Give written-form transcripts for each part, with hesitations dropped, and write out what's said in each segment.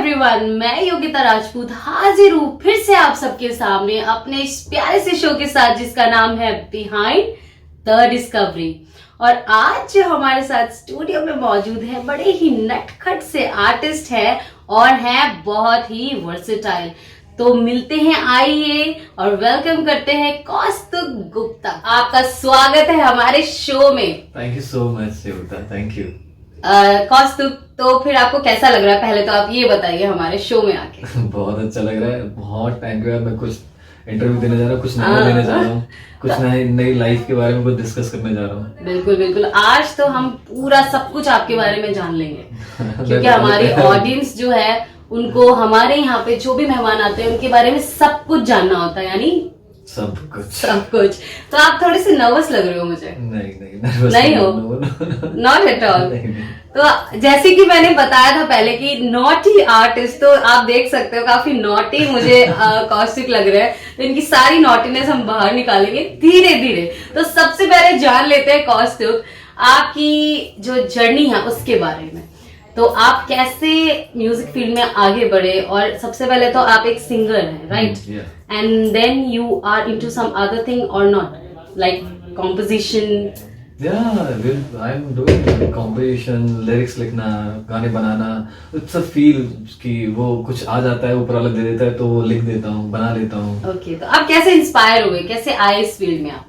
Everyone, मैं योगिता राजपूत हाजिर हूँ फिर से आप सबके सामने अपने इस प्यारे से शो के साथ जिसका नाम है बिहाइंड द डिस्कवरी। और आज जो हमारे साथ स्टूडियो में मौजूद है बड़े ही नटखट से आर्टिस्ट है और हैं बहुत ही वर्सेटाइल। तो मिलते हैं, आइए और वेलकम करते हैं कौस्तुभ गुप्ता। आपका स्वागत है हमारे शो में। Thank you so much Yogita, thank you. Kaustubh, तो फिर आपको कैसा लग रहा है, पहले तो आप ये बताइए हमारे शो में आके। बहुत अच्छा लग रहा है, बहुत टाइम के बाद मैं कुछ इंटरव्यू देने जा रहा हूँ, कुछ नया देने जा रहा हूँ, कुछ नई लाइफ के बारे में कुछ डिस्कस करने जा रहा हूँ। बिल्कुल बिल्कुल, आज तो हम पूरा सब कुछ आपके बारे में जान लेंगे क्योंकि हमारी ऑडियंस जो है उनको हमारे यहाँ पे जो भी मेहमान आते हैं उनके बारे में सब कुछ जानना होता है, यानी सब कुछ। तो आप थोड़े से नर्वस लग रहे हो मुझे। नहीं हो, नॉट एट ऑल। तो जैसे कि मैंने बताया था पहले कि नॉटी आर्टिस्ट, तो आप देख सकते हो काफी नॉटी मुझे कौस्तुभ लग रहा है। तो इनकी सारी नॉटीनेस हम बाहर निकालेंगे धीरे धीरे। तो सबसे पहले जान लेते हैं कौस्तुभ, आपकी जो जर्नी है उसके बारे में। तो आप कैसे म्यूजिक फील्ड में आगे बढ़े, और सबसे पहले तो आप एक सिंगर हैं, right? And then you are into some other thing or not, like composition? I am doing composition, lyrics लिखना, गाने बनाना। इट्स अ फील कि वो कुछ आ जाता है, ऊपर वाला दे देता है तो वो लिख देता हूँ, बना लेता हूँ। ओके, तो आप कैसे इंस्पायर हुए, कैसे आए इस फील्ड में आप?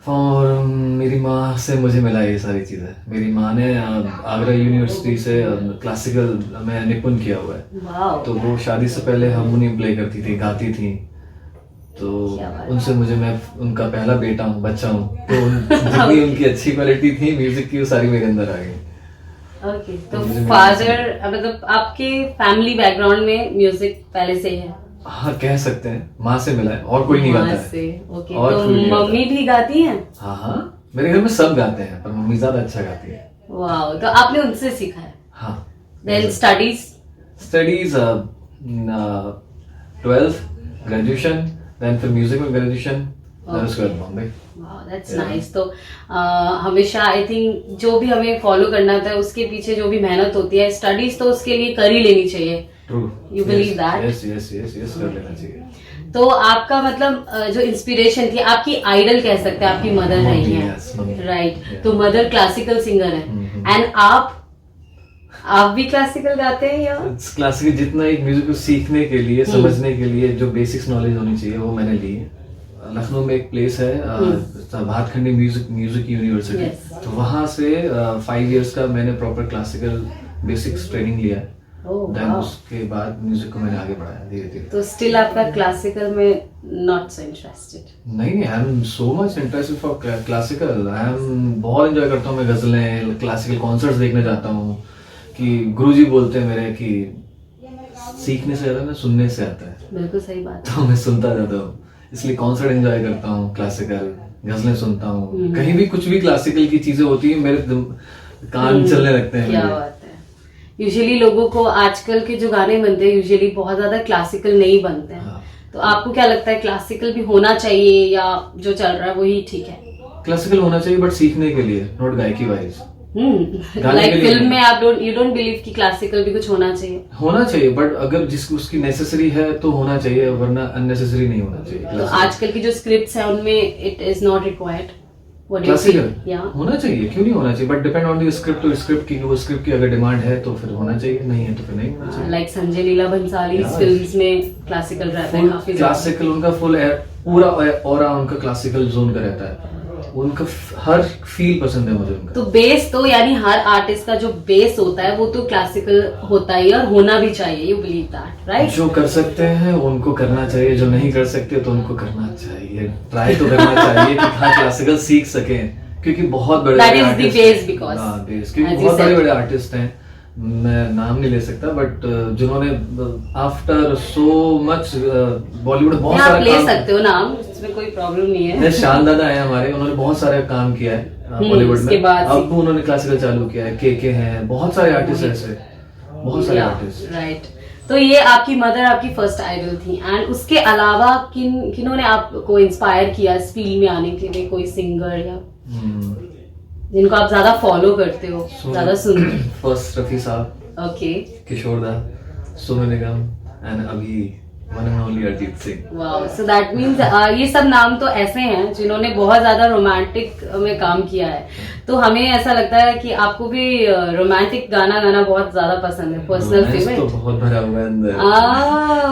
और मेरी माँ से मुझे मिला ये सारी चीजें। मेरी माँ ने आगरा यूनिवर्सिटी से क्लासिकल में निपुण किया हुआ है। तो वो शादी से पहले हारमोनियम प्ले करती थी, गाती थी। तो उनसे मैं उनका पहला बेटा हूँ, बच्चा हूँ। तो जितनी उनकी अच्छी क्वालिटी थी म्यूजिक की, वो सारी मेरे अंदर आ गई। ओके, तो फादर, मतलब आपके फैमिली बैकग्राउंड में म्यूजिक पहले से ही है? हाँ, कह सकते हैं। माँ से मिला है, और कोई नहीं गाता है। ओके, तो मम्मी भी गाती हैं? हाँ, मेरे घर में सब गाते हैं, पर मम्मी ज्यादा अच्छा गाती है। वाह, तो आपने उनसे सीखा है? हाँ। Then studies 12th graduation, then फिर म्यूजिक में ग्रेजुएशन, उसके बाद बॉम्बे। वाह, दैट्स नाइस। तो हमेशा आई थिंक जो भी हमें फॉलो करना होता है उसके पीछे जो भी मेहनत होती है, स्टडीज तो उसके लिए कर ही लेनी चाहिए। You believe that? Yes, कर लेना चाहिए। तो आपका मतलब जो इंस्पिरेशन थी, आपकी आइडल कह सकते हैं, आपकी मदर रही है, राइट? तो मदर क्लासिकल सिंगर है, एंड आप भी क्लासिकल गाते हैं या? क्लासिकल जितना एक म्यूजिक को सीखने के लिए, समझने के लिए जो बेसिक्स नॉलेज होनी चाहिए वो मैंने ली है। लखनऊ में एक प्लेस है भातखंडी म्यूजिक यूनिवर्सिटी, तो वहाँ से 5 years का मैंने प्रॉपर क्लासिकल बेसिक्स ट्रेनिंग लिया है। उसके बाद म्यूजिक को मैंने आगे बढ़ाया धीरे धीरे। तो स्टिल आपका क्लासिकल में नॉट सो इंटरेस्टेड? नहीं, I am so much interested for classical. I am बहुत एंजॉय करता हूँ मैं गजलें, क्लासिकल कॉन्सर्ट्स देखने जाता हूँ। कि गुरुजी बोलते हैं मेरे कि सीखने से ज्यादा ना सुनने से आता है। बिल्कुल सही बात। तो मैं सुनता जाता हूँ, इसलिए कॉन्सर्ट एंजॉय करता हूँ, क्लासिकल गजलें सुनता हूँ। कहीं भी कुछ भी क्लासिकल की चीजें होती है मेरे कान चलने लगते हैं। क्या बात है। यूजुअली लोगों को आजकल के जो गाने बनते हैं यूजुअली बहुत ज्यादा क्लासिकल नहीं बनते हैं। तो आपको क्या लगता है, क्लासिकल भी होना चाहिए या जो चल रहा है वही ठीक है? क्लासिकल होना चाहिए, बट सीखने के लिए, नॉट गायकी वाइज। लाइक फिल्म में आप यू डोंट बिलीव कि क्लासिकल भी कुछ होना चाहिए? बट अगर जिसको उसकी नेसेसरी है तो होना चाहिए, वरना अननेसेसरी नहीं होना चाहिए। तो आजकल की जो स्क्रिप्ट्स है उनमें it is not required. Classical होना चाहिए, क्यों नहीं होना चाहिए, but depend on the script. तो स्क्रिप्ट की, वो स्क्रिप्ट की अगर डिमांड है तो फिर होना चाहिए, नहीं है तो फिर नहीं होना चाहिए। लाइक संजय लीला भंसाली फिल्म्स में क्लासिकल रहता है काफी। क्लासिकल उनका फुल पूरा ऑरा उनका क्लासिकल जोन का रहता है। उनका हर फील पसंद है मुझे उनका। तो बेस तो यानी हर आर्टिस्ट का जो बेस होता है वो तो क्लासिकल होता ही और होना भी चाहिए। You believe that, right? जो कर सकते हैं उनको करना चाहिए, जो नहीं कर सकते तो उनको करना चाहिए, ट्राई तो करना चाहिए कि हाँ क्लासिकल सीख सकें। क्योंकि बहुत बड़े बहुत बड़े आर्टिस्ट हैं, मैं नाम नहीं ले सकता, बट जिन्होंने आफ्टर सो मच बॉलीवुड बहुत सारा ले सकते हो नाम, इसमें कोई प्रॉब्लम नहीं है। शान दादा है हमारे, उन्होंने बहुत सारा काम किया है बॉलीवुड में। अब उन्होंने क्लासिकल चालू किया है। के हैं, बहुत सारे आर्टिस्ट ऐसे, बहुत सारे आर्टिस्ट, राइट? तो ये आपकी मदर आपकी फर्स्ट आइडल थी, एंड उसके अलावा किन्होंने आपको इंस्पायर किया इस फील्ड में आने के लिए? कोई सिंगर या जिनको आप ज्यादा फॉलो करते हो, ज्यादा सुनते हो? फर्स्ट रफी साहब, ओके, किशोर दा, सोनू निगम एंड अभी one and only Arijit Singh. Wow, so that means ये सब नाम तो ऐसे हैं जिन्होंने बहुत ज्यादा रोमांटिक में काम किया है, तो हमें ऐसा लगता है कि आपको भी रोमांटिक गाना गाना बहुत ज्यादा पसंद है। पर्सनल फेवरेट तो बहुत भरा हुआ है अंदर,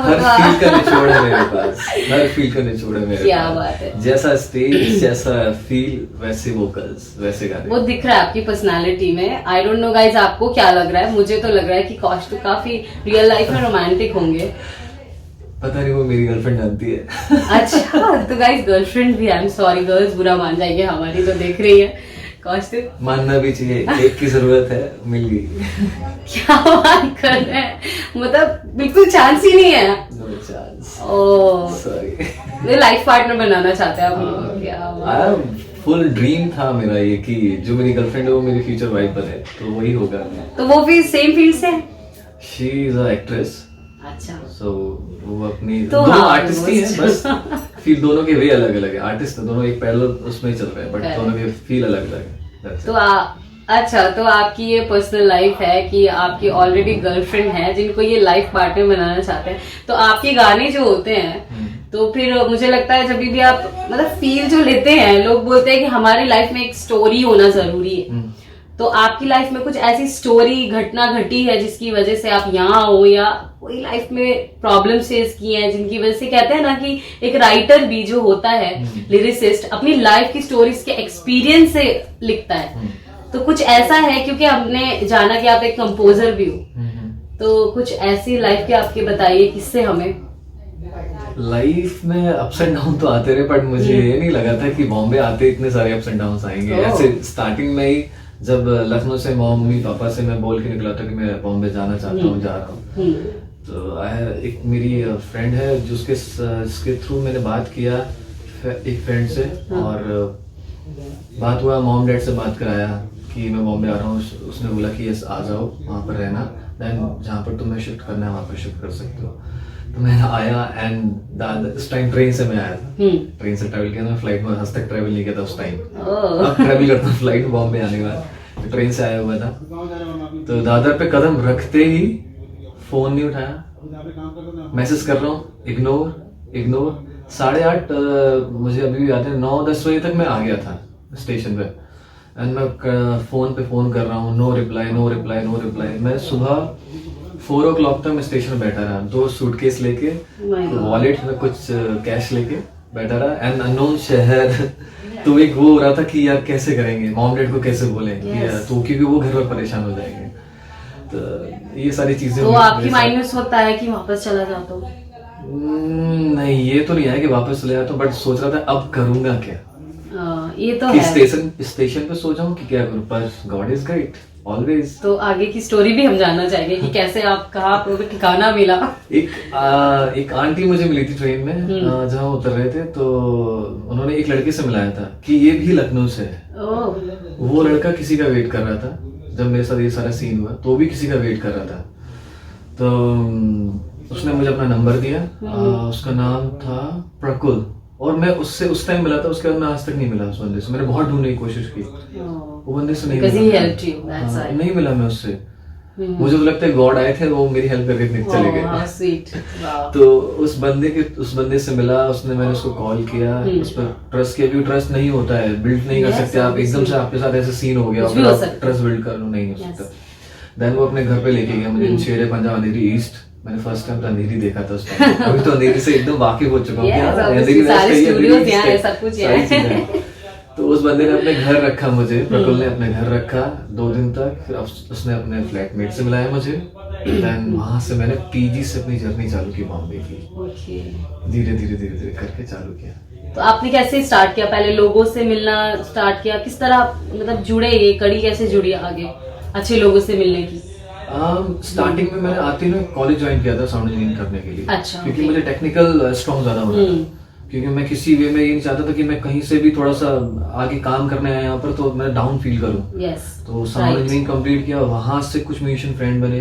हर फील का निचोड़ है मेरे पास, हर फील का निचोड़ है मेरे क्या पास। बात है। जैसा स्टेज जैसा फील वैसे वोकल्स वैसे गाने। वो दिख रहा है आपकी पर्सनालिटी में। आई डोंट नो गाइज आपको क्या लग रहा है, मुझे तो लग रहा है कि कौश तो काफी रियल लाइफ में रोमांटिक होंगे। पता नहीं, वो मेरी गर्लफ्रेंड जानती है। अच्छा, तो गाइस गर्लफ्रेंड भी, आई एम सॉरी गर्ल्स बुरा मान जाएंगे, हमारी तो देख रही है। कौशिक मानना भी चाहिए, एक की जरूरत है, मिल गई। क्या बात कर रहे हैं, मतलब बिल्कुल चांस ही नहीं है। No chance, oh sorry. Life partner बनाना चाहते हैं आप? क्या बात। फुल ड्रीम था मेरा ये कि जो मेरी गर्लफ्रेंड है वो मेरी फ्यूचर वाइफ बने, तो वही होगा। तो वो भी सेम फील्ड से है? She is a actress. अच्छा, सो वो अपनी तो दोनों हाँ, आर्टिस्ट ही हैं, बस फील दोनों के वे अलग अलग है। आर्टिस्ट है दोनों, एक पैरेलल उसमें ही चल रहे हैं, बट दोनों के फील अलग अलग है। That's तो it. अच्छा, तो आपकी ये पर्सनल लाइफ है कि आपकी ऑलरेडी गर्लफ्रेंड है जिनको ये लाइफ पार्टनर बनाना चाहते हैं, तो आपके गाने जो होते हैं तो फिर मुझे लगता है जब भी आप मतलब फील जो लेते हैं, लोग बोलते हैं कि हमारी लाइफ में एक स्टोरी होना जरूरी है, तो आपकी लाइफ में कुछ ऐसी स्टोरी घटना घटी है जिसकी वजह से आप यहाँ हो, या कोई लाइफ में प्रॉब्लम फेस की है जिनकी वजह से, कहते हैं ना कि एक राइटर भी जो होता है, लिरिसिस्ट, अपनी लाइफ की स्टोरीज के एक्सपीरियंस से लिखता है, तो कुछ ऐसा है? क्योंकि हमने जाना कि आप एक कंपोजर भी हो, तो कुछ ऐसी लाइफ के आपके बताइए किससे हमें। लाइफ में अप्स एंड डाउन तो आते रहे, बट मुझे ये नहीं लगा था कि बॉम्बे आते इतने सारे अप्स एंड डाउन आएंगे। ऐसे स्टार्टिंग में ही जब लखनऊ से मम्मी पापा से मैं बोल के निकला था कि मैं बॉम्बे जाना चाहता हूँ, जा रहा हूँ, तो एक मेरी फ्रेंड है जिसके थ्रू मैंने बात किया एक फ्रेंड से, और बात हुआ, मॉम डैड से बात कराया कि मैं बॉम्बे आ रहा हूँ। उसने बोला कि यस आ जाओ, वहाँ पर रहना, देन जहाँ पर तुम्हें शिफ्ट करना है वहाँ पर शिफ्ट कर सकते हो। तो मैं आया एंड उस टाइम ट्रेन से मैं आया था, ट्रेन से ट्रैवल किया था, फ्लाइट में आज तक ट्रैवल नहीं किया था उस टाइम। अब ट्रैवल करता हूँ फ्लाइट में, बॉम्बे आने के बाद, तो ट्रेन से आया हुआ था। तो दादर पे कदम रखते ही फोन नहीं उठाया, मैसेज कर रहा हूँ, इग्नोर। 8:30 मुझे अभी भी याद है, 9-10 बजे तक मैं आ गया था स्टेशन पे, एंड मैं फोन पे फोन कर रहा हूँ, नो रिप्लाई। मैं सुबह 4 o'clock तक मैं स्टेशन में बैठा रहा, 2 सूटकेस लेके, वॉलेट में कुछ कैश लेके बैठा रहा, एंड अननोन शहर। तो एक वो हो रहा था कि यार कैसे करेंगे, मॉम डैड को कैसे बोलेंगे, तो क्योंकि वो घर पर परेशान हो जाएंगे। तो ये सारी चीजें तो आपकी माइंड में होता है कि वापस चला जाता हूँ? नहीं, ये तो नहीं है कि वापस चले जाता, बट सोच रहा था अब करूंगा क्या। ये तो कि है, स्टेशन पे सो जाऊं कि क्या करूं, पर गॉड इज ग्रेट ऑलवेज। तो आगे की स्टोरी भी हम जानना चाहेंगे कि कैसे आप कहाँ आपको ठिकाना मिला। एक आंटी मुझे मिली थी ट्रेन में, जहाँ उतर रहे थे, तो उन्होंने एक लड़के से मिलाया था कि ये भी लखनऊ से है। वो लड़का किसी का वेट कर रहा था, जब मेरे साथ ये सारा सीन हुआ तो भी किसी का वेट कर रहा था। तो उसने मुझे अपना नंबर दिया, उसका नाम था प्रकुल, और मैं उससे उस टाइम मिला था, उसके बाद मैं आज तक नहीं मिला उस बंदे से। मैंने बहुत ढूंढने की कोशिश की, वो बंदे से नहीं मिला, नहीं मिला मैं उससे। मुझे तो लगता है गॉड आए थे, वो मेरी हेल्प करके चले गए। तो उस बंदे से मिला, मैंने उसको कॉल किया, उस पर ट्रस्ट किया, क्योंकि ट्रस्ट नहीं होता है, बिल्ड नहीं कर सकते आप एकदम से। आपके साथ ऐसा सीन हो गया, ट्रस्ट बिल्ड कर लो, नहीं हो सकता। देन वो अपने घर पे लेके गया मुझे, शेरे पंजाब अंधेरी ईस्ट। मैंने फर्स्ट टाइम तो अंधेरी देखा था उस टाइम, अभी तो अंधेरी से एकदम वाकिफ हो चुका हूँ। तो उस बंदे ने अपने घर रखा मुझे, प्रकुल ने अपने घर रखा 2 दिन तक। फिर उसने अपने फ्लैटमेट से मिलाया मुझे, देन वहां से मैंने पीजी से अपनी जर्नी चालू की बॉम्बे की। धीरे धीरे करके चालू किया। तो आपने कैसे स्टार्ट किया? पहले लोगों से मिलना स्टार्ट किया, किस तरह मतलब जुड़े, ये कड़ी कैसे जुड़ी आगे अच्छे लोगों से मिलने की? स्टार्टिंग में मैंने आते ही कॉलेज ज्वाइन किया था साउंड इंजीनियरिंग करने के लिए। अच्छा, क्योंकि मुझे टेक्निकल स्ट्रॉन्ग ज्यादा होना था, क्योंकि मैं किसी वे में ये नहीं चाहता था कि मैं कहीं से भी थोड़ा सा आगे काम करने आया यहाँ पर तो मैं डाउन फील करूँ। तो साउंड इंजीनियरिंग कंप्लीट किया, वहां से कुछ म्यूजिशियन फ्रेंड बने,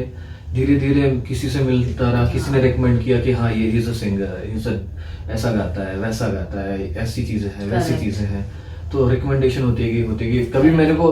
धीरे धीरे किसी से मिलता रहा, किसी ने रिकमेंड किया कि हाँ ये इज अ सिंगर, ऐसा गाता है, वैसा गाता है, ऐसी चीजें हैं, वैसी चीजें हैं। तो रिकमेंडेशन होती गई। कभी मेरे को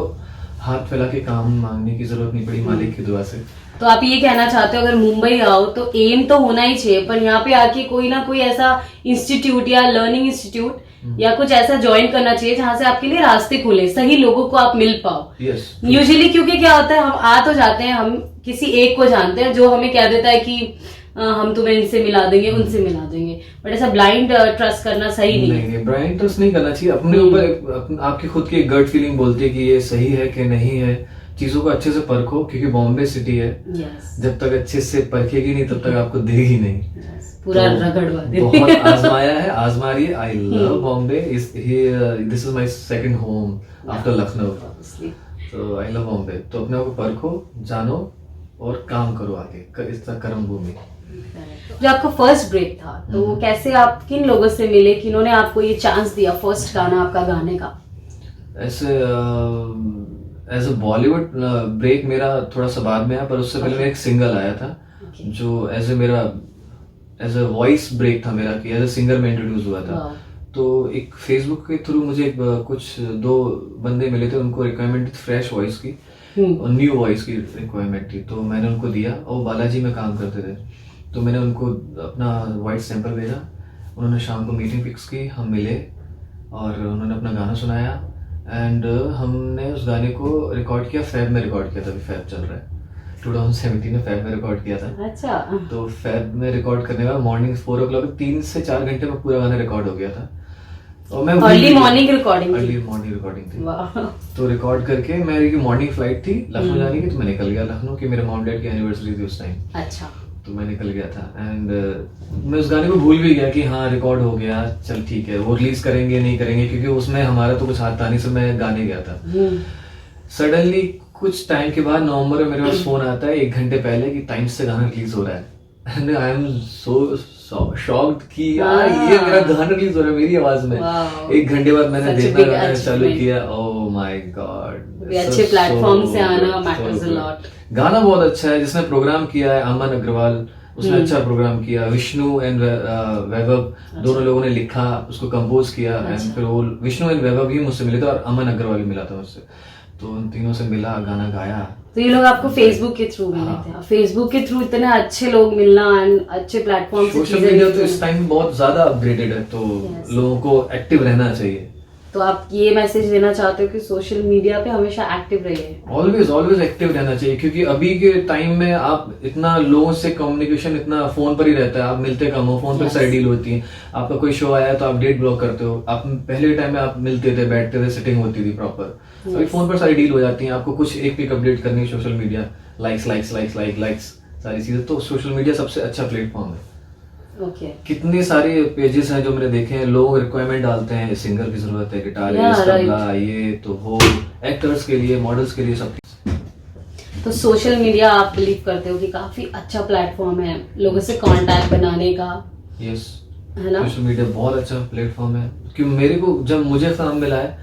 हाथ फैला के काम मांगने की जरूरत नहीं पड़ी मालिक की दुआ से। तो आप ये कहना चाहते हो अगर मुंबई आओ तो एम तो होना ही चाहिए, पर यहाँ पे आके कोई ना कोई ऐसा इंस्टीट्यूट या लर्निंग इंस्टीट्यूट या कुछ ऐसा ज्वाइन करना चाहिए जहां से आपके लिए रास्ते खुले, सही लोगों को आप मिल पाओ। यूजुअली क्योंकि क्या होता है, हम आ तो जाते हैं, हम किसी एक को जानते हैं जो हमें कह देता है कि हम तुम्हें इनसे मिला देंगे उनसे मिला देंगे, बट ऐसा ब्लाइंड ट्रस्ट करना सही नहीं है। ब्लाइंड ट्रस्ट नहीं करना चाहिए, अपने ऊपर आपकी खुद की गट फीलिंग बोलती है कि ये सही है कि नहीं है। चीजों को अच्छे से परखो, क्योंकि बॉम्बे सिटी है, जब तक अच्छे से परखेगी नहीं तब तक आपको देगी नहीं। पूरा रगड़वा दे। बहुत आजमाया है, आजमा रही है। I love Bombay, this is my second home after Lucknow, तो आई लव बॉम्बे। तो अपने आप को परखो, जानो और काम करो आगे, इस तरह कर्म भूमि। जो आपका फर्स्ट ब्रेक था, तो कैसे आप किन लोगों से मिले, किन्होंने आपको ये चांस दिया फर्स्ट गाना आपका गाने का? ऐसे एज अ बॉलीवुड ब्रेक मेरा थोड़ा सा बाद में आया, पर उससे पहले मेरा एक सिंगल आया था जो एज अ वॉइस ब्रेक था मेरा, कि एज अ सिंगर में इंट्रोड्यूस हुआ था। तो एक फेसबुक के थ्रू मुझे कुछ 2 बंदे मिले थे, उनको रिक्वायरमेंट थी फ्रेश वॉइस की और न्यू वॉइस की रिक्वायरमेंट थी, तो मैंने उनको दिया। और बालाजी में काम करते थे, तो मैंने उनको अपना वॉइस सैंपल भेजा, उन्होंने शाम को मीटिंग फिक्स की, हम मिले और उन्होंने अपना गाना सुनाया एंड हमने उस गाने को रिकॉर्ड किया। फैब में रिकॉर्ड किया था, अभी फैब चल रहा है, 2017 में फैब में रिकॉर्ड किया था। अच्छा। तो फैब में रिकॉर्ड करने का मॉर्निंग 4 o'clock 3 से 4 घंटे में पूरा गाना रिकॉर्ड हो गया था। और मैं अर्ली मॉर्निंग रिकॉर्डिंग थी। तो रिकॉर्ड करके मेरी मॉर्निंग फ्लाइट थी लखनऊ जाने की, तो मैं निकल गया लखनऊ, कि मेरे मॉम डैड की एनिवर्सरी थी उस टाइम। अच्छा। तो मैं निकल गया था एंड मैं उस गाने को भूल भी गया कि हाँ रिकॉर्ड हो गया, चल ठीक है, वो रिलीज करेंगे नहीं करेंगे, क्योंकि उसमें हमारा तो कुछ हाथ था नहीं, से मैं गाने गया था। सडनली कुछ टाइम के बाद नवंबर में मेरे पास फोन आता है 1 घंटे पहले कि टाइम्स से गाना रिलीज हो रहा है and I am so shocked कि यार ये मेरा गाना रिलीज हो रहा है मेरी आवाज में। 1 घंटे बाद मैंने देखना चालू किया, ओह माय गॉड, अच्छे प्लेटफॉर्म से आना मैटर्स अ लॉट। गाना बहुत अच्छा है, जिसने प्रोग्राम किया है अमन अग्रवाल, उसने अच्छा प्रोग्राम किया। विष्णु एंड वैभव दोनों लोगों ने लिखा, उसको कंपोज किया एंड फिर वो विष्णु एंड वैभव ही मुझसे मिले थे और अमन अग्रवाल भी मिला था मुझसे, तो उन तीनों से मिला, गाना गाया। तो ये लोग आपको फेसबुक के थ्रू मिले थे? फेसबुक के थ्रू इतने अच्छे लोग मिलना, अच्छे प्लेटफॉर्म, सोशल मीडिया तो इस टाइम बहुत ज्यादा अपग्रेडेड है, तो लोगों को एक्टिव रहना चाहिए। तो आप ये मैसेज देना चाहते हो कि सोशल मीडिया पे हमेशा एक्टिव रहिए? ऑलवेज एक्टिव रहना चाहिए, क्योंकि अभी के टाइम में आप इतना लोगों से कम्युनिकेशन इतना फोन पर ही रहता है, आप मिलते कम हो, फोन पर सारी डील होती है। आपका कोई शो आया तो आप डेट ब्लॉक करते हो, आप पहले टाइम में आप मिलते थे, बैठते थे, सिटिंग होती थी प्रॉपर। अभी फोन पर सारी डील हो जाती है, आपको कुछ एक अपडेट करनी है, सोशल मीडिया लाइक्स सारी चीजें, तो सोशल मीडिया सबसे अच्छा प्लेटफॉर्म है। कितने सारे पेजेस हैं जो मैंने देखे हैं, लोग रिक्वायरमेंट डालते हैं, सिंगर की जरूरत है, गिटारिस्ट, तबला, ये तो वो, एक्टर्स के लिए, मॉडल्स के लिए, सब। तो सोशल मीडिया आप बिलीव करते हो कि काफी अच्छा प्लेटफॉर्म है लोगों से कांटेक्ट बनाने का? यस, है ना? सोशल मीडिया बहुत अच्छा प्लेटफॉर्म है, क्योंकि मेरे को जब मुझे काम मिला है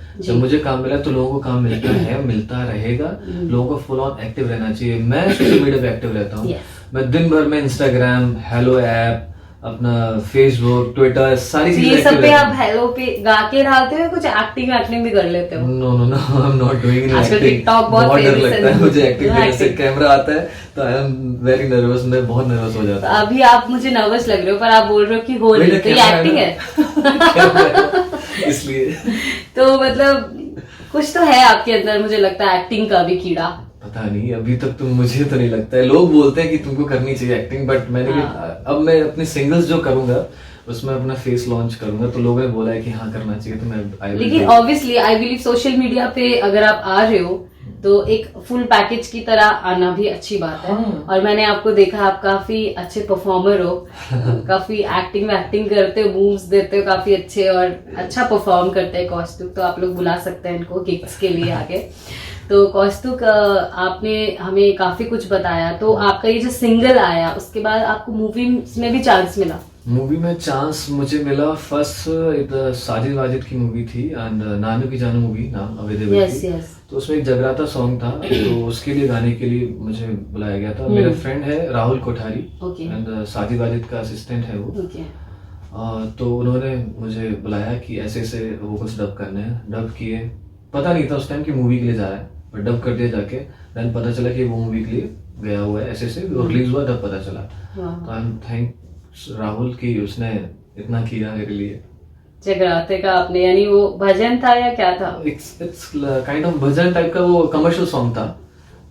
तो लोगों को काम मिलता है, मिलता रहेगा। लोगों को फुल ऑन एक्टिव रहना चाहिए। मैं सोशल मीडिया पे एक्टिव रहता हूँ। मैं दिन भर में इंस्टाग्राम, हेलो ऐप, अपना फेसबुक, ट्विटर, सारी चीजें। ये सब पे आप हेलो पे गा के डालते हो, कुछ एक्टिंग भी कर लेते हो? No I am not doing any acting. TikTok बहुत डर लगता है मुझे एक्टिंग करने से, कैमरा आता है तो आई एम वेरी नर्वस, मैं बहुत नर्वस हो जाता हूँ। अभी आप मुझे नर्वस लग रहे हो, पर आप बोल रहे हो कि हो रही, तो ये एक्टिंग है इसलिए। तो मतलब कुछ तो है आपके अंदर, मुझे लगता है एक्टिंग का भी कीड़ा। पता नहीं, अभी तक तो मुझे तो नहीं लगता है। लोग बोलते हैं कि तुमको करनी चाहिए एक्टिंग, बट मैंने भी अब मैं अपने सिंगल्स जो करूंगा उसमें अपना फेस लॉन्च करूंगा, तो लोगों ने बोला है कि हाँ करना चाहिए, तो मैं लेकिन obviously I believe social media पे अगर आप आ रहे हो तो एक फुल पैकेज की तरह आना भी अच्छी बात है। और मैंने आपको देखा, आप काफी अच्छे परफॉर्मर हो, काफी एक्टिंग करते हो, मूव्स देते हो काफी अच्छे, और अच्छा परफॉर्म करते हैं कौस्तुक। तो आप लोग बुला सकते हैं इनको गिग्स के लिए आगे। तो कौस्तुक, आपने हमें काफी कुछ बताया। तो आपका ये जो सिंगल आया, उसके बाद आपको मूवी में भी चांस मिला? मूवी में चांस मुझे मिला फर्स्ट साजिद वाजिद की मूवी थी, एंड नानू की जानू मूवी, नाम अवैध थी। तो उसमें एक जगराता सॉन्ग था, तो उसके लिए गाने के लिए मुझे बुलाया गया था। मेरा फ्रेंड है राहुल कोठारी, एंड साजिद वाजिद का असिस्टेंट है वो। तो उन्होंने मुझे बुलाया कि ऐसे ऐसे वो कुछ डब करने हैं, डब किए। पता नहीं था उस टाइम की मूवी के लिए जा रहा है, पर डब कर दिया जाके, देन पता चला कि वो मूवी के लिए गया हुआ है, ऐसे से रिलीज हुआ तब पता चला। तो आई एम थैंक्स राहुल कि उसने इतना किया मेरे लिए। जगराते का आपने, यानी वो भजन था या क्या था? It's kind of bhajan type का, वो कमर्शियल सॉन्ग था।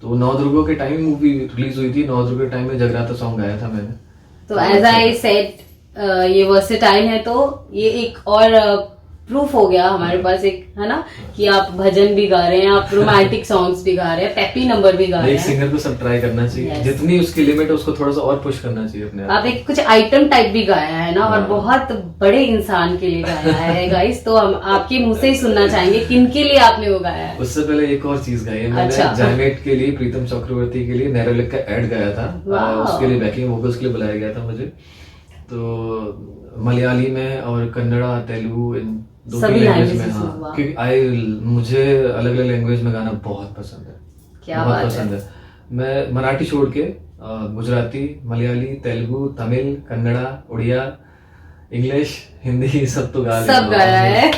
तो नवदुर्गों के टाइम मूवी रिलीज हुई थी, नवदुर्गों के टाइम में जगराता सॉन्ग गाया था मैंने। तो एज आई सेड ये वर्सेटाइल है, तो ये एक और प्रूफ हो गया हमारे पास, एक है ना, कि आप भजन भी गा रहे हैं, आप रोमांटिक सॉन्ग्स भी गा रहे हैं, पेपी नंबर भी गा रहे एक हैं। सिंगर को सब ट्राई करना चाहिए, जितनी उसकी लिमिट है उसको थोड़ा सा और पुश करना चाहिए अपने आप एक कुछ आइटम टाइप भी गाया है ना, और बहुत बड़े इंसान के लिए गाया है गाइस। तो हम आपके मुंह से ही सुनना चाहेंगे किनके लिए आपने वो गाया है। उससे पहले एक और चीज गाई है मैंने, अच्छा। जैमेट के लिए, प्रीतम चक्रवर्ती के लिए नेरोलिक का एड गाया था। उसके लिए बैकिंग वोकल्स के लिए बुलाया गया था मुझे। तो मलयाली में और कन्नड़ा, तेलुगु, इन दो सभी लैंग्वेज में, languages हाँ, में, वाह। क्योंकि मुझे अलग अलग लैंग्वेज में गाना बहुत पसंद है। क्या बहुत बात पसंद है। मैं मराठी छोड़ के गुजराती, मलयाली, तेलुगु, तमिल, कन्नड़ा, उड़िया, इंग्लिश, हिंदी सब तो गा लेता सब गाया है।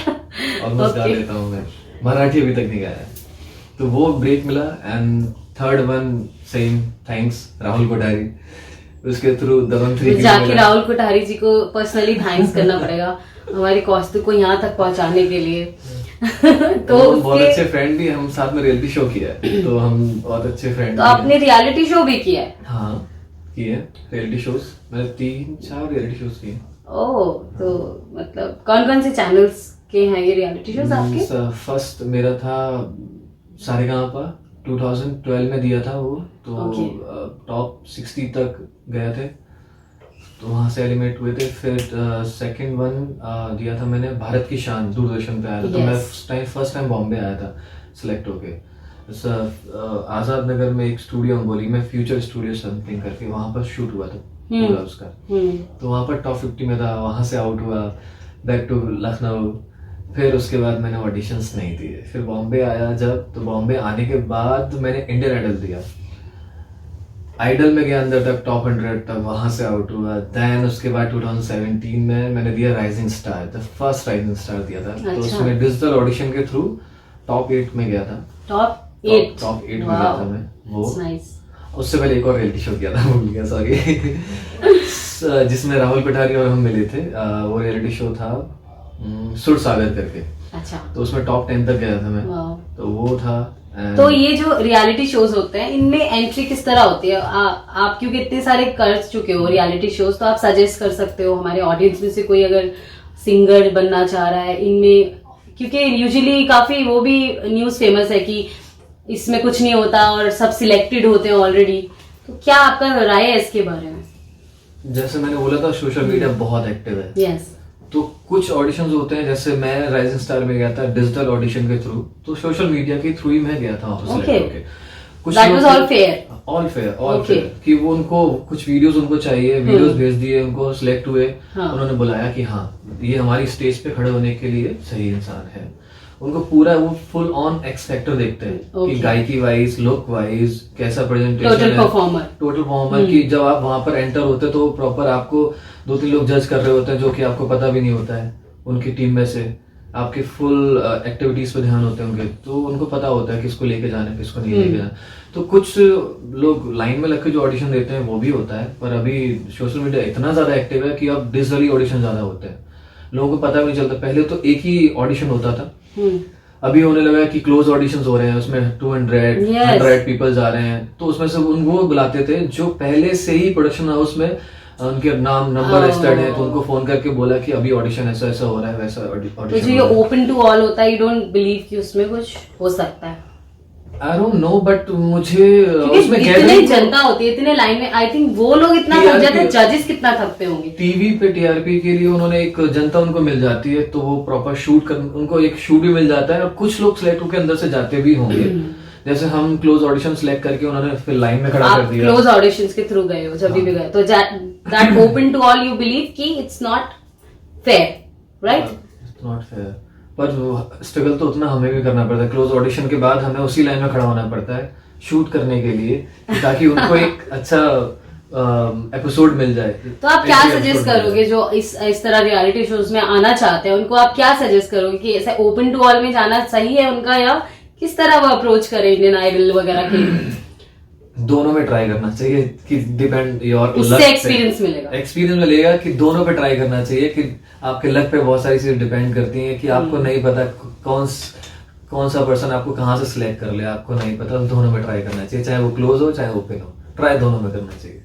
ऑलमोस्ट गा लेता हूँ मैं। मराठी अभी तक नहीं गाया है। तो वो ब्रेक मिला। And third one same, thanks Rahul Kothari, उसके थ्रू दबंग 3 जाके राहुल कोठारी जी को पर्सनली थैंक्स करना पड़ेगा हमारी कौस्तु को यहाँ तक पहुँचाने के लिए। तो बहुत अच्छे फ्रेंड भी, हम साथ में रियलिटी शो किया है, तो हम बहुत अच्छे फ्रेंड। तो आपने रियलिटी शो भी किया है? हाँ किए रियलिटी शोज, मैंने 3-4 रियलिटी शोज किए। ओह, तो मतलब कौन कौन से चैनल्स के हैं ये रियलिटी शोज आपके? फर्स्ट मेरा था सारेगामापा, 2012 में दिया था वो, तो टॉप 60 तक गए थे, तो वहां से एलिमिनेट हुए थे। फिर सेकंड वन दिया था मैंने भारत की शान, दूरदर्शन पे आया था। तो मैं फर्स्ट टाइम बॉम्बे आया था सिलेक्ट होके। आजाद नगर में एक स्टूडियो बोली में, फ्यूचर स्टूडियो समथिंग करके, वहां पर शूट हुआ था पूरा उसका। तो वहां पर टॉप 50 में था, वहां से आउट हुआ, बैक टू लखनऊ। फिर उसके बाद मैंने ऑडिशंस नहीं दिए। फिर बॉम्बे आया जब, तो बॉम्बे आने के बाद मैंने इंडियन आइडल दिया। आइडल में गया अंदर तक, टॉप 100 तक, वहां से आउट हुआ। देन उसके बाद 2017 में मैंने दिया rising star, the first rising star दिया था। तो उसमें डिजिटल ऑडिशन के थ्रू टॉप 8 में गया था। टॉप 8 में गया था मैं वो। नाइस। उससे पहले एक और रियलिटी शो किया था, भूल गया सॉरी, जिसमें राहुल कोठारी और हम मिले थे। वो रियलिटी शो था सुर सागर करके। अच्छा। तो उसमें टॉप 10 तक गया था मैं, तो वो था। तो ये जो रियलिटी शोज होते हैं, इनमें एंट्री किस तरह होती है? आप क्योंकि इतने सारे कर चुके हो रियलिटी शोज, तो आप सजेस्ट कर सकते हो हमारे ऑडियंस में से कोई अगर सिंगर बनना चाह रहा है इनमें, क्योंकि यूजुअली काफी वो भी न्यूज फेमस है कि इसमें कुछ नहीं होता और सब सिलेक्टेड होते हैं ऑलरेडी। तो क्या आपका राय है इसके बारे में? जैसे मैंने बोला था, सोशल मीडिया बहुत एक्टिव है। यस। तो कुछ ऑडिशंस होते हैं, जैसे मैं राइजिंग स्टार में गया था डिजिटल ऑडिशन के थ्रू, तो सोशल मीडिया के थ्रू ही मैं गया था वहां पे सेलेक्ट होके। कुछ ऑल फेयर कि वो उनको कुछ वीडियोस उनको चाहिए, वीडियोस भेज दिए उनको, सिलेक्ट हुए। उन्होंने बुलाया कि हाँ ये हमारी स्टेज पे खड़े होने के लिए सही इंसान है। उनको पूरा वो फुल ऑन एक्स फैक्टर देखते हैं कि गायकी वाइज, लुक वाइज कैसा प्रेजेंटेशन है, टोटल परफॉर्मर की जब आप वहां पर एंटर होते तो प्रॉपर आपको 2-3 लोग जज कर रहे होते हैं, जो कि आपको पता भी नहीं होता है उनकी टीम में से। आपके फुल एक्टिविटीज पे ध्यान होते होंगे, तो उनको पता होता है किसको लेके जाना है, किसको नहीं लेके जाना। तो कुछ लोग लाइन में लग के जो ऑडिशन देते हैं वो भी होता है, पर अभी सोशल मीडिया इतना ज्यादा एक्टिव है कि अब डिजिटली ऑडिशन ज्यादा होते हैं, लोगों को पता भी नहीं चलता। पहले तो एक ही ऑडिशन होता था, अभी होने लगा कि क्लोज ऑडिशंस हो रहे हैं, उसमें 200-100 पीपल जा रहे हैं। तो उसमें से उनको बुलाते थे जो पहले से ही प्रोडक्शन हाउस में उनके नाम नंबर रजिस्टर्ड है, तो उनको फोन करके बोला कि अभी ऑडिशन ऐसा ऐसा हो रहा है, वैसा ऑडिशन। तो जो ये ओपन टू ऑल होता है, यू डोंट बिलीव कि उसमें कुछ हो सकता है? आई डोंट नो, बट मुझे उसमें इतनी जनता होती है, इतने लाइन में, आई थिंक वो लोग इतना थक जाते हैं, जजेस कितना थकते होंगे। टीवी पे टीआरपी के लिए उन्होंने एक जनता उनको मिल जाती है, तो वो प्रॉपर शूट कर, उनको एक शूट भी मिल जाता है, और कुछ लोग सिलेक्ट होकर अंदर से जाते भी होंगे। जैसे हम क्लोज ऑडिशन सिलेक्ट करके उन्होंने फिर लाइन में खड़ा कर दिया। क्लोज ऑडिशंस के थ्रू गए हो जब भी गए, तो that open to all you believe कि it's not fair, right? It's not fair, पर स्ट्रगल तो उतना हमें भी करना पड़ता है। क्लोज ऑडिशन के बाद हमें उसी लाइन में खड़ा होना पड़ता है शूट करने के लिए, ताकि उनको एक अच्छा एपिसोड मिल जाए। तो आप क्या सजेस्ट करोगे जो इस तरह रियलिटी शोज में आना चाहते हैं, उनको आप क्या सजेस्ट करोगे कि ऐसे ओपन टू ऑल में जाना सही है उनका, या किस तरह वो अप्रोच करे इंडियन आइडल वगैरह के? दोनों में ट्राई करना चाहिए कि डिपेंड योर उससे एक्सपीरियंस मिलेगा। एक्सपीरियंस मिलेगा कि दोनों पे ट्राई करना चाहिए कि आपके लक पे बहुत सारी चीजें डिपेंड करती हैं कि आपको नहीं पता कौन सा पर्सन आपको कहाँ से सिलेक्ट कर ले, आपको नहीं पता, तो दोनों में ट्राई करना चाहिए, चाहे वो क्लोज हो चाहे ओपन हो, ट्राई दोनों में करना चाहिए।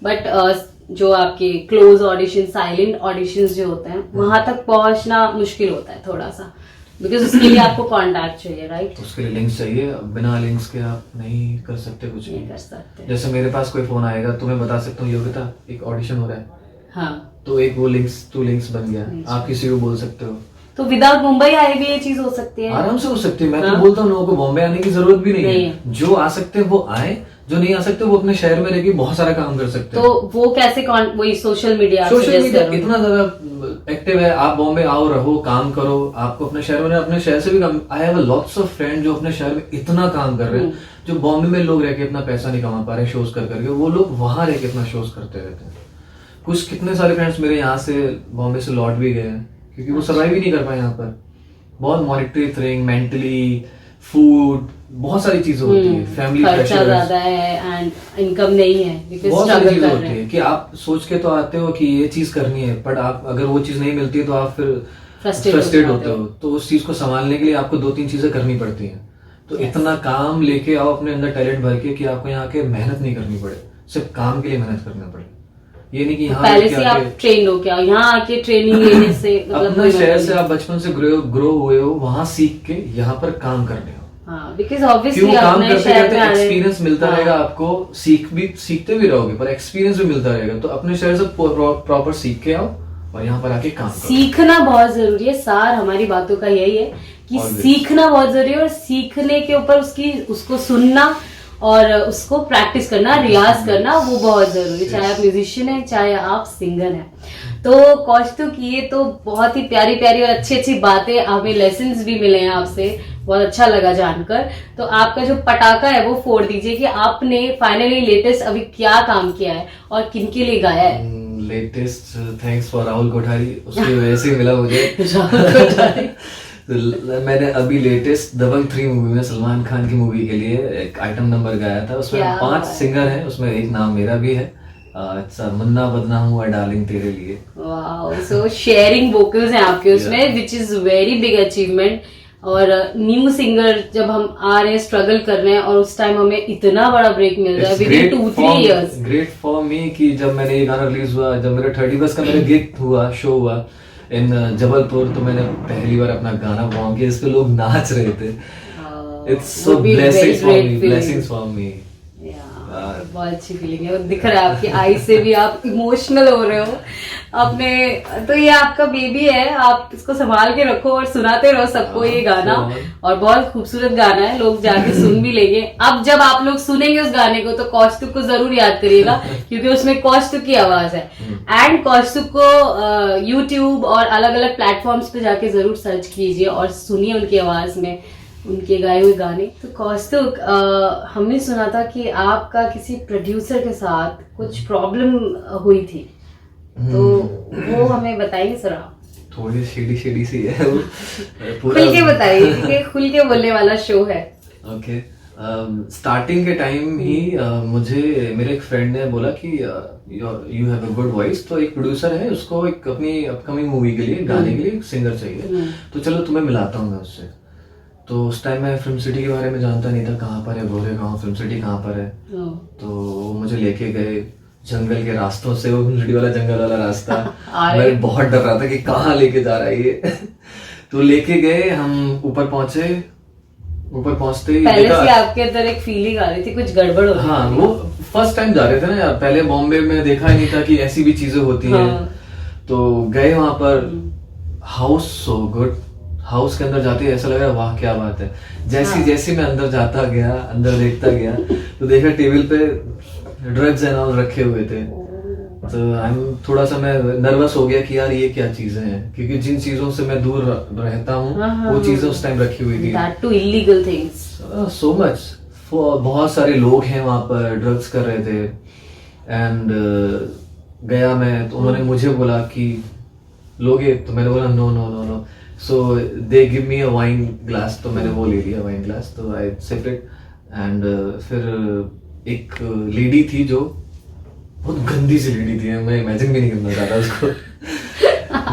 बट जो आपके क्लोज ऑडिशन, साइलेंट ऑडिशन जो होते हैं, वहां तक पहुंचना मुश्किल होता है थोड़ा सा, बिकॉज उसके लिए आपको कॉन्टैक्ट चाहिए, राइट? उसके लिए लिंक्स चाहिए, बिना लिंक्स के आप नहीं कर सकते कुछ नहीं कर सकते। जैसे मेरे पास कोई फोन आएगा तो मैं बता सकता हूँ योग्यता एक ऑडिशन हो रहा है, हाँ, तो एक वो लिंक्स बन गया, आप किसी को बोल सकते हो। तो विदाउट मुंबई आए भी ये चीज हो सकती है? आराम से हो सकती है। मैं तो बोलता हूँ लोगों को बॉम्बे आने की जरूरत भी नहीं है। जो आ सकते हैं वो आए, जो नहीं आ सकते वो अपने शहर में रहकर बहुत सारा काम कर सकते हैं। तो वो कैसे वही सोशल मीडिया इतना ज्यादा एक्टिव है, आप बॉम्बे आओ, रहो, काम करो, आपको अपने शहर में, अपने शहर से भी काम। I have lots of friend जो अपने शहर में इतना काम कर रहे हैं, जो बॉम्बे में लोग रह के अपना पैसा नहीं कमा पा रहे शोज कर करके, वो लोग वहां रह के अपना शोज करते रहते हैं। कुछ कितने सारे फ्रेंड्स मेरे यहाँ से बॉम्बे से लौट भी गए हैं क्योंकि वो सर्वाइव ही नहीं कर पाए यहाँ पर। बहुत मॉनिटरी थिंग, मेंटली, फूड, बहुत सारी चीजें होती है, फैमिली खर्चा ज्यादा है एंड इनकम नहीं है, बहुत सारी चीजें होती है कि आप सोच के तो आते हो कि ये चीज करनी है, बट आप अगर वो चीज नहीं मिलती है तो आप फिर फ्रस्ट्रेट होते हो। तो उस चीज को संभालने के लिए आपको 2-3 चीजें करनी पड़ती हैं। तो इतना काम लेके आओ अपने अंदर टैलेंट भर के कि आपको यहाँ के मेहनत नहीं करनी पड़े, सिर्फ काम के लिए मेहनत करना पड़े। ये नहीं कि यहाँ पहले से आप ट्रेन हो क्या, यहाँ आके ट्रेनिंग लेने से मतलब अपने शहर से आप बचपन से ग्रो हुए हो, वहाँ सीख के यहाँ पर काम करने हो। बिकॉज ऑब्वियसली काम करते करते एक्सपीरियंस मिलता रहेगा आपको, सीखते भी रहोगे पर एक्सपीरियंस भी मिलता रहेगा। तो अपने शहर से प्रॉपर सीख के आओ और यहाँ पर आके काम करो। सीखना बहुत जरूरी है, सार हमारी बातों का यही है कि सीखना बहुत जरूरी है, और सीखने के ऊपर उसको सुनना और उसको प्रैक्टिस करना, रियाज करना, वो बहुत जरूरी है। चाहे आप म्यूजिशियन है, चाहे आप सिंगर है। तो कौस्तुभ, ये तो बहुत ही प्यारी प्यारी और अच्छी अच्छी बातें, हमें लेसन्स भी मिले हैं आपसे, बहुत अच्छा लगा जानकर। तो आपका जो पटाखा है वो फोड़ दीजिए कि आपने फाइनली लेटेस्ट अभी क्या काम किया है और किनके लिए गाया है। Latest thanks for Rahul Kothari, उसकी वजह से मिला मुझे। तो मैंने अभी लेटेस्ट 333 मूवी में सलमान खान की मूवी के लिए एक आइटम नंबर गाया था। उसमें 5 सिंगर हैं, उसमें एक नाम मेरा भी है। मुन्ना बदनाम हुआ डार्लिंग तेरे लिए। वाओ, सो शेयरिंग वोकल्स हैं आपके उसमें, which is very big achievement. और न्यू सिंगर जब हम आ रहे हैं, स्ट्रगल कर रहे हैं, और उस टाइम हमें इतना बड़ा ब्रेक मिल रहा है with in 2-3 years. Great for me कि जब मैंने ये गाना रिलीज हुआ, जब मेरा 31 का मेरा गिग हुआ, शो हुआ इन जबलपुर, तो मैंने पहली बार अपना गाना परफॉर्म किया, इस पे लोग नाच रहे थे। It's so blessings for me. बहुत अच्छी फीलिंग है, दिख रहा है आपकी आई से भी, आप इमोशनल हो रहे हो अपने। तो ये आपका बेबी है, आप इसको संभाल के रखो और सुनाते रहो सबको ये गाना, और बहुत खूबसूरत गाना है, लोग जाके सुन भी लेंगे। अब जब आप लोग सुनेंगे उस गाने को तो कौस्तुभ को जरूर याद करिएगा, क्योंकि उसमें कौस्तुभ की आवाज है। एंड कौस्तुभ को यूट्यूब और अलग अलग प्लेटफॉर्म्स पे जाके जरूर सर्च कीजिए और सुनिए उनकी आवाज में उनके गाए हुए गाने। तो कौस्तुभ, हमने सुना था कि आपका किसी प्रोड्यूसर के साथ कुछ प्रॉब्लम हुई थी, तो वो हमें बताइए जरा। थोड़ी शेडी सी है वो। खुल के बताइए, क्योंकि खुल के बोलने वाला शो है। ओके, स्टार्टिंग के टाइम ही मुझे मेरे एक फ्रेंड ने बोला कि you have a good voice, तो एक प्रोड्यूसर है, उसको एक अपनी अपकमिंग मूवी के लिए, गाने के लिए एक सिंगर चाहिए, तो चलो तुम्हें मिलाता हूँ मैं उससे। तो उस टाइम मैं फिल्म सिटी के बारे में जानता नहीं था, कहाँ पर है गोरेगांव, फिल्म सिटी कहाँ पर है। तो वो मुझे लेके गए जंगल के रास्तों से, वो फिल्म सिटी वाला जंगल वाला रास्ता। मैं बहुत डर रहा था कि कहाँ लेके जा रहा है ये। तो लेके गए, हम ऊपर पहुंचे, ऊपर पहुंचते ही पहले से आपके अंदर एक फीलिंग आ रही थी कुछ गड़बड़ हो रही। हाँ, वो फर्स्ट टाइम जा रहे थे ना यार, पहले बॉम्बे में देखा ही नहीं था कि ऐसी भी चीजें होती हैं। तो गए वहां पर, हाउस सो गुड, हाउस के अंदर जाते ही ऐसा लगा वाह क्या बात है। जैसी मैं अंदर जाता गया, अंदर देखता गया, तो देखा टेबल पे ड्रग्स एंड ऑल रखे हुए थे। तो थोड़ा सा मैं नर्वस हो गया कि यार ये क्या चीजें हैं, क्योंकि जिन चीजों से मैं दूर रहता हूँ वो चीजें उस टाइम रखी हुई थी। That too illegal things. So much. बहुत सारे लोग हैं वहां पर, ड्रग्स कर रहे थे। एंड गया मैं, तो उन्होंने मुझे बोला कि लोगे, तो मैंने बोला no no no no. So they give me a wine glass, तो मैंने वो ले लिया वाइन ग्लास, तो आई सिप इट एंड फिर एक लेडी थी जो बहुत गंदी सी लेडी थी, मैं इमेजिन भी नहीं करना चाहता उसको।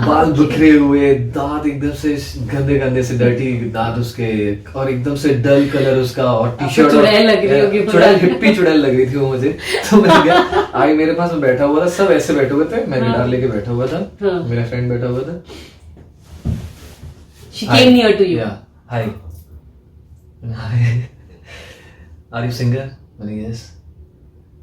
बाल बिखरे हुए, दांत एकदम से गंदे गंदे से डर्टी दांत उसके, और एकदम से डल कलर उसका, और टी शर्ट चुड़ैल लग रही होगी, चुड़ैल, हिप्पी चुड़ैल लग रही थी वो मुझे। तो मैं गया, आई मेरे पास में बैठा हुआ था, सब ऐसे बैठे हुए थे, मैं गिटार लेके बैठा हुआ था, मेरा फ्रेंड बैठा हुआ था। She came near to you. Yeah. Hi. Hi. Are you singer? मैंने yes.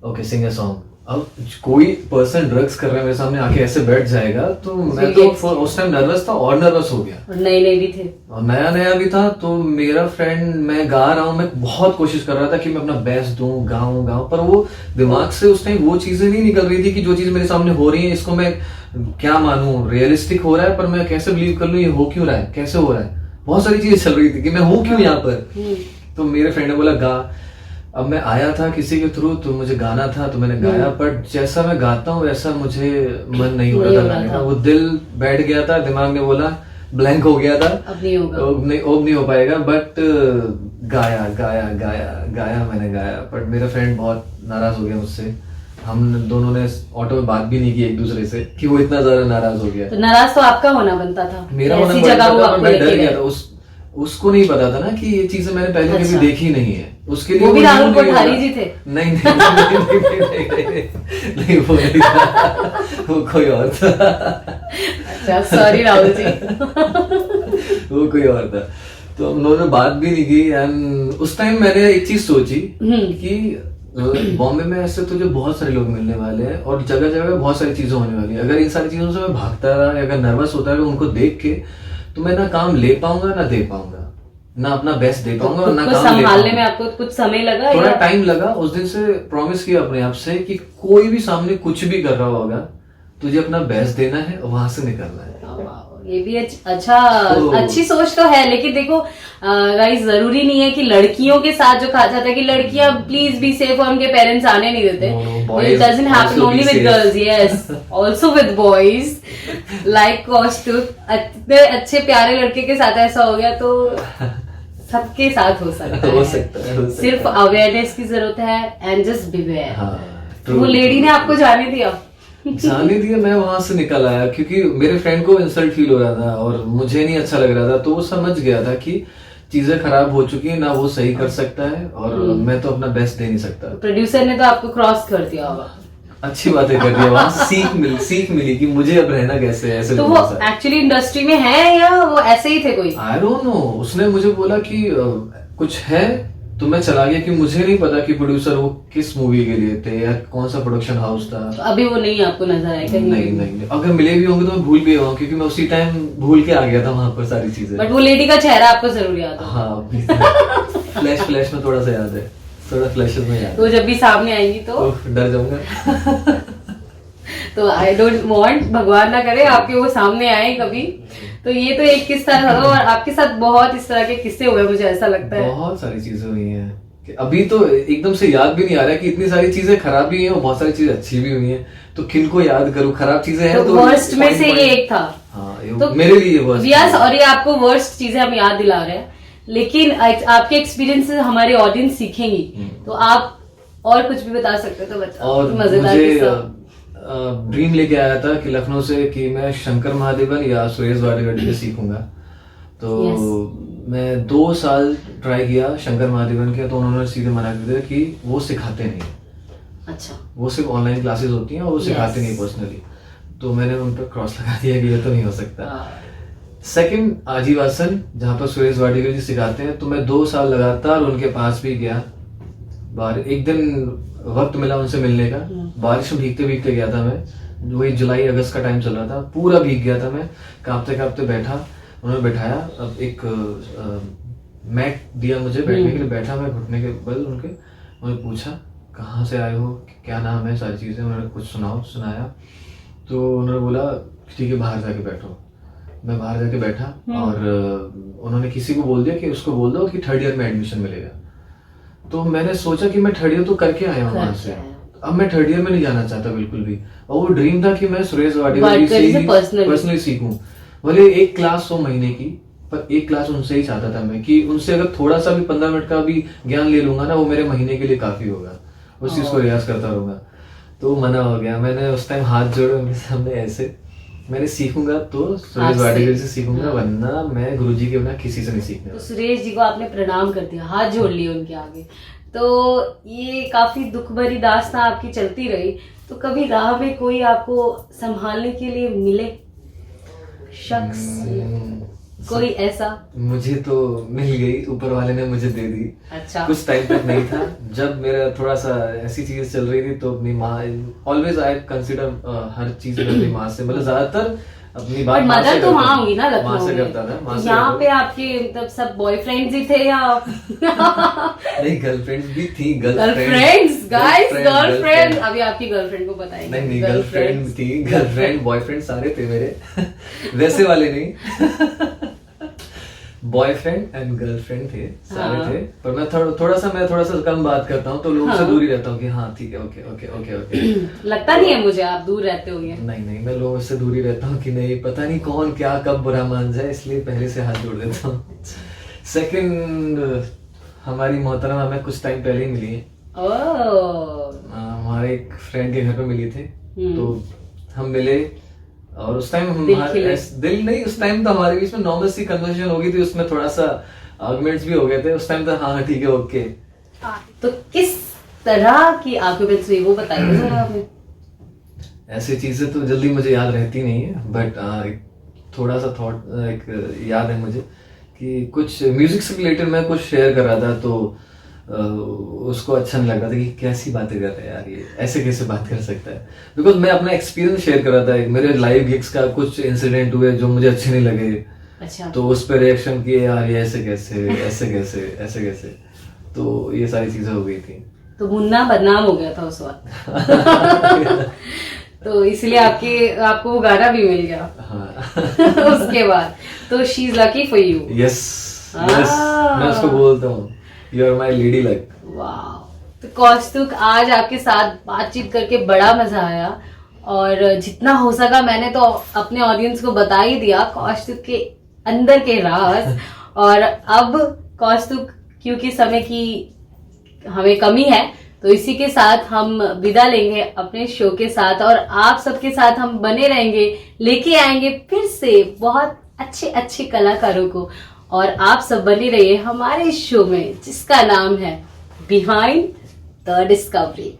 Okay, sing a song. अब कोई पर्सन ड्रग्स कर रहा है मेरे सामने आके ऐसे बैठ जाएगा, तो मैं तो उस टाइम नर्वस था और नर्वस हो गया, और नए नए भी थे, और नया नया भी था। तो मेरा फ्रेंड, मैं गा रहा हूँ, मैं बहुत कोशिश कर रहा था कि मैं अपना बेस्ट दूं, गाऊं, पर वो दिमाग से उस टाइम वो चीजें नहीं निकल रही थी कि जो चीज मेरे सामने हो रही है इसको मैं क्या मानूं, रियलिस्टिक हो रहा है पर मैं कैसे बिलीव कर लूं, ये हो क्यों रहा है, कैसे हो रहा है, बहुत सारी चीजें चल रही थी कि मैं हूं क्यों यहाँ पर। तो मेरे फ्रेंड ने बोला गा। अब मैं आया था किसी के थ्रू, तो मुझे गाना था, तो मैंने गाया, पर जैसा मैं गाता हूँ वैसा मुझे मन नहीं हो रहा था गाने का, वो दिल बैठ गया था, दिमाग ने बोला ब्लैंक हो गया था, अब नहीं होगा, अब नहीं हो पाएगा, बट गाया गाया गाया गाया, मैंने गाया। बट मेरा फ्रेंड बहुत नाराज हो गया मुझसे, हम दोनों ने ऑटो में बात भी नहीं की एक दूसरे से कि वो इतना ज्यादा नाराज हो गया। तो नाराज तो आपका होना बनता था, मेरा होना बनता था, पर मैं डर गया था। उसको नहीं पता था ना कि ये चीजें मैंने पहले कभी देखी नहीं है, उसके लिए वो भी राहुल कोठारी जी थे। नहीं वो नहीं था, वो कोई और था। अच्छा, सॉरी राहुल जी। वो कोई और था, तो हम लोगों ने बात भी नहीं की। एंड उस टाइम मैंने एक चीज सोची कि बॉम्बे में ऐसे तुझे बहुत सारे लोग मिलने वाले हैं और जगह जगह बहुत सारी चीजें होने वाली है, अगर इन सारी चीजों से मैं भागता रहा, अगर नर्वस होता रहा उनको देख के, तो मैं ना काम ले पाऊंगा ना दे पाऊंगा, ना अपना बेस्ट दे पाऊंगा और ना काम संभालने में आपको कुछ समय लगा, थोड़ा टाइम लगा। उस दिन से प्रॉमिस किया अपने आप से कि कोई भी सामने कुछ भी कर रहा होगा, तुझे अपना बेस्ट देना है और वहां से निकलना है। ये भी अच्छा, अच्छी सोच तो है, लेकिन देखो गाइस, जरूरी नहीं है कि लड़कियों के साथ जो कहा जाता है कि लड़कियां प्लीज बी सेफ और उनके पेरेंट्स आने नहीं देते, it doesn't happen only with girls, yes also with boys. Like costume, इतने अच्छे प्यारे लड़के के साथ ऐसा हो गया तो सबके साथ हो सकता है, सिर्फ अवेयरनेस की जरूरत है, एंड जस्ट बिवेयर। वो लेडी ने आपको जाने दिया मैं वहां से निकल आया क्योंकि मेरे फ्रेंड को इंसल्ट फील हो रहा था और मुझे नहीं अच्छा लग रहा था, तो वो समझ गया था कि चीजें खराब हो चुकी है, ना वो सही कर सकता है और मैं तो अपना बेस्ट दे नहीं सकता। प्रोड्यूसर ने तो आपको क्रॉस कर दिया होगा, अच्छी बातें कर दिया, वहां सीख मिली कि मुझे अब रहना कैसे है ऐसे। तो वो एक्चुअली इंडस्ट्री में है या वो ऐसे ही थे कोई? आई डोंट नो, उसने मुझे बोला कि कुछ है, तो मैं चला गया कि मुझे नहीं पता कि प्रोड्यूसर वो किस मूवी के लिए थे या कौन सा प्रोडक्शन हाउस था। तो अभी वो नहीं आपको नजर आया कहीं? नहीं, अगर मिले भी होंगे तो मैं भूल भी गया हूँ क्योंकि मैं उसी टाइम भूल के आ गया था वहां पर सारी चीजें। बट वो लेडी का चेहरा आपको जरूर याद है? हाँ, फ्लैश में थोड़ा सा याद है, थोड़ा फ्लैशेस में याद। तो जब भी सामने आएंगी तो डर जाऊंगा। तो आई डोंट वांट, भगवान ना करे आपके वो सामने आए कभी। तो ये तो एक किस्सा था, और आपके साथ बहुत इस तरह के किस्से हुए, मुझे ऐसा लगता है बहुत सारी चीजें हुई हैं कि अभी तो एकदम से याद भी नहीं आ रहा कि इतनी सारी चीजें खराब भी हैं और बहुत सारी चीजें अच्छी भी हुई हैं, तो किनको याद करूं। खराब चीजें हैं तो वर्स्ट में से ये एक था। हाँ, तो मेरे लिए वर्स्ट। यस, और ये आपको वर्स्ट चीजें हम याद दिला रहे हैं, लेकिन आपके एक्सपीरियंस से हमारे ऑडियंस सीखेंगी, तो आप और कुछ भी बता सकते तो बता। और मुझे ड्रीम लेके आया था कि लखनऊ से कि मैं शंकर महादेवन या सुरेश वाडकर से सीखूंगा, तो मैं 2 साल ट्राई किया शंकर महादेवन के, तो उन्होंने सीधे मना कर दिया कि वो सिखाते नहीं। अच्छा, वो सिर्फ ऑनलाइन क्लासेस होती हैं और वो सिखाते नहीं पर्सनली। तो मैंने उन पर क्रॉस लगा दिया कि ये तो नहीं हो सकता। सेकंड आजीवासन, जहाँ पर सुरेश वाडकर जी सिखाते हैं, तो मैं 2 साल लगातार उनके पास भी गया। एक दिन वक्त मिला उनसे मिलने का, बारिश में भीगते गया था मैं, वही जुलाई अगस्त का टाइम चल रहा था, पूरा भीग गया था मैं, कांपते बैठा, उन्होंने बैठाया, अब एक मैट दिया मुझे बैठने के लिए, बैठा मैं घुटने के बल उनके, उन्होंने पूछा कहाँ से आए हो, क्या नाम है, सारी चीजें उन्होंने कुछ सुनाया, तो उन्होंने बोला ठीक है बाहर जाके बैठो। मैं बाहर जाके बैठा और उन्होंने किसी को बोल दिया कि उसको बोल दो कि 3rd ईयर में एडमिशन मिलेगा। तो मैंने सोचा कि मैं 3rd ईयर तो करके आया हूँ वहां से, अब मैं 3rd ईयर में नहीं जाना चाहता बिल्कुल भी, और वो ड्रीम था कि मैं सुरेश वाडकर से पर्सनली सीखूं। भले एक क्लास हो महीने की, पर एक क्लास उनसे ही चाहता था मैं, कि उनसे अगर थोड़ा सा भी 15 मिनट का भी ज्ञान ले लूंगा ना, वो मेरे महीने के लिए काफी होगा, उस चीज को रियाज करता रहूंगा। तो मना हो गया, मैंने उस टाइम हाथ जोड़े उनके सामने ऐसे, मैंने सीखूंगा तो सुरेश वाडेकर से सीखूंगा, वरना मैं गुरुजी के बिना किसी से नहीं सीखने तो वाला। सुरेश जी को आपने प्रणाम कर दिया, हाथ जोड़ लिए उनके आगे। तो ये काफी दुख भरी दास्तां आपकी चलती रही। तो कभी राह में कोई आपको संभालने के लिए मिले शख्स, कोई ऐसा? मुझे तो मिल गई, ऊपर वाले ने मुझे दे दी। अच्छा। कुछ टाइम तक नहीं था, जब मेरा थोड़ा सा ऐसी चीजें चल रही थी, तो अपनी माँ, ऑलवेज आई कंसिडर हर चीज में अपनी माँ से, मतलब ज्यादातर अपनी बात माँ से मदर तो वहाँ होंगी ना, माँ से लखनऊ करता था। माँ में। से यहाँ करता पे आपके मतलब सब बॉयफ्रेंड्स ही थे या नहीं, गर्लफ्रेंड्स भी थी। Girlfriends, guys, girlfriend. अभी आपकी गर्लफ्रेंड को बताएंगे। नहीं, गर्लफ्रेंड थी, गर्लफ्रेंड बॉयफ्रेंड सारे थे मेरे वैसे वाले नहीं बॉयफ्रेंड एंड गर्लफ्रेंड थे, सारे थे। पर मैं थोड़ा सा कम बात करता हूँ, तो लोगों से दूर ही रहता हूँ कि हाँ ठीक है, ओके ओके ओके ओके। लगता नहीं है मुझे आप दूर रहते होंगे। नहीं, मैं लोगों से दूर ही रहता हूँ कि नहीं, पता नहीं कौन क्या कब बुरा मान जाए, इसलिए पहले से हाथ जोड़ देता हूँ। सेकंड, हमारी मोहतरमा हमें कुछ टाइम पहले ही मिली है। हमारे एक फ्रेंड के घर पे मिली थे, तो हम मिले, और उस टाइम दिल नहीं, उस टाइम तो हमारे बीच में नॉर्मल सी कन्वर्सेशन हो गई थी, उसमें थोड़ा सा आर्गुमेंट्स भी हो गए थे उस टाइम, तो हाँ ठीक है ओके। तो किस तरह की आर्गुमेंट्स हुई वो बताइए जरा हमें। ऐसी चीजें तो जल्दी मुझे याद रहती नहीं है, बट थोड़ा सा थॉट एक याद है मुझे कि कुछ म्यूजिक से रिलेटेड मैं कुछ शेयर कर रहा था, तो उसको अच्छा नहीं लग रहा था कि कैसी बातें कर रहे हैं यार, ये ऐसे कैसे बात कर सकता है। बिकॉज मैं अपना एक्सपीरियंस शेयर कर रहा था, मेरे लाइव गिग्स का कुछ इंसिडेंट हुए जो मुझे अच्छे नहीं लगे। अच्छा। तो उस पर रिएक्शन किए, यार ये ऐसे कैसे, ऐसे कैसे, ऐसे कैसे, तो ये सारी चीजें हो गई थी। तो मुन्ना बदनाम हो गया था उस वक्त तो इसलिए आपको वो गाना भी मिल गया। हाँ। उसके बाद तो she is lucky for you. Yes, मैं उसको बोलता हूँ you are my lady luck. वाह। तो कौस्तुभ, आज आपके साथ बातचीत करके बड़ा मजा आया, और जितना हो सका मैंने तो अपने ऑडियंस को बता ही दिया कौस्तुभ के अंदर के राज। और अब कौस्तुभ, क्योंकि समय की हमें कमी है, तो इसी के साथ हम विदा लेंगे अपने शो के साथ, और आप सबके साथ हम बने रहेंगे, लेके आएंगे फिर से बहुत अच्छे अच्छे कलाकारों को, और आप सब बने रहिए हमारे शो में जिसका नाम है बिहाइंड द डिस्कवरी।